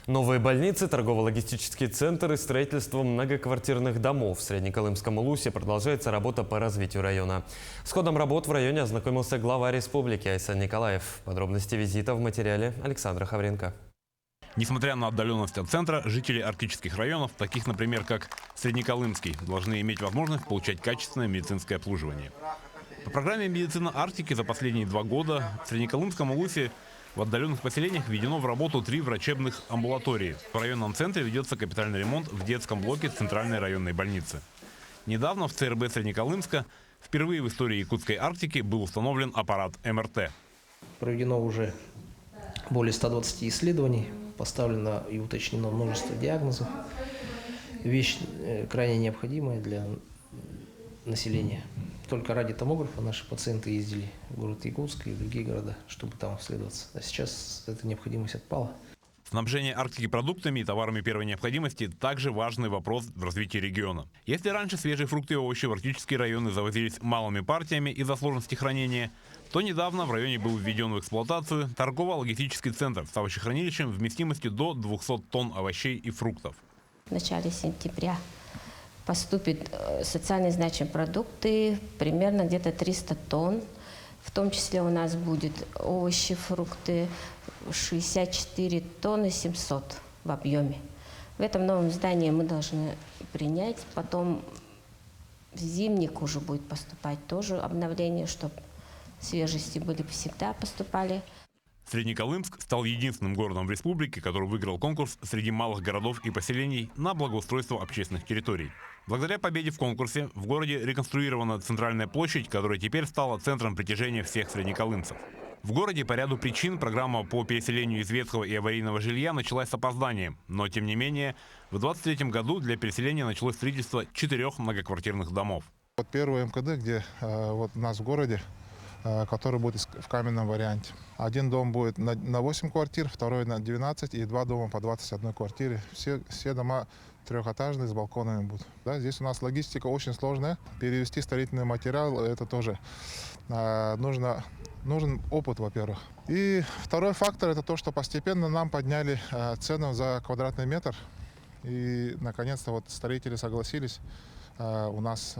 Новые больницы, торгово-логистический центр и строительство многоквартирных домов в Среднеколымском Улусе продолжается работа по развитию района. С ходом работ в районе ознакомился глава республики Айсан Николаев. Подробности визита в материале Александра Хавренко. Несмотря на отдаленность от центра, жители арктических районов, таких, например, как Среднеколымский, должны иметь возможность получать качественное медицинское обслуживание. По программе «Медицина Арктики» за последние 2 года в Среднеколымском Улусе в отдаленных поселениях введено в работу 3 врачебных амбулатории. В районном центре ведется капитальный ремонт в детском блоке Центральной районной больницы. Недавно в ЦРБ Среднеколымска впервые в истории якутской Арктики был установлен аппарат МРТ. Проведено уже более 120 исследований, поставлено и уточнено множество диагнозов. Вещь крайне необходимая для населения. Только ради томографа наши пациенты ездили в город Якутск и в другие города, чтобы там обследоваться. А сейчас эта необходимость отпала. Снабжение Арктики продуктами и товарами первой необходимости – также важный вопрос в развитии региона. Если раньше свежие фрукты и овощи в арктические районы завозились малыми партиями из-за сложности хранения, то недавно в районе был введен в эксплуатацию торгово-логистический центр с овощехранилищем вместимостью до 200 тонн овощей и фруктов. В начале сентября поступят социально значимые продукты, примерно где-то 300 тонн. В том числе у нас будет овощи, фрукты 64 тонны 700 в объеме. В этом новом здании мы должны принять. Потом в зимник уже будет поступать тоже обновление, чтобы свежести были всегда поступали. Среднеколымск стал единственным городом в республике, который выиграл конкурс среди малых городов и поселений на благоустройство общественных территорий. Благодаря победе в конкурсе в городе реконструирована центральная площадь, которая теперь стала центром притяжения всех среднеколымцев. В городе по ряду причин программа по переселению из ветхого и аварийного жилья началась с опозданием. Но, тем не менее, в 2023 году для переселения началось строительство 4 многоквартирных домов. Вот первый МКД, где вот у нас в городе, который будет в каменном варианте. Один дом будет на 8 квартир, второй на 12 и 2 дома по 21 квартире. Все дома трехэтажные с балконами будут. Да, здесь у нас логистика очень сложная. Перевести строительный материал, это тоже нужен опыт, во-первых. И второй фактор, это то, что постепенно нам подняли цену за квадратный метр. И наконец-то вот строители согласились у нас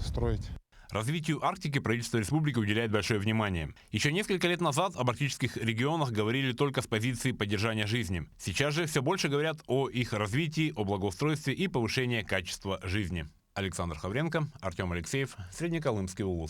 строить. Развитию Арктики правительство республики уделяет большое внимание. Еще несколько лет назад об арктических регионах говорили только с позиции поддержания жизни. Сейчас же все больше говорят о их развитии, о благоустройстве и повышении качества жизни. Александр Хавренко, Артем Алексеев, Среднеколымский Улус.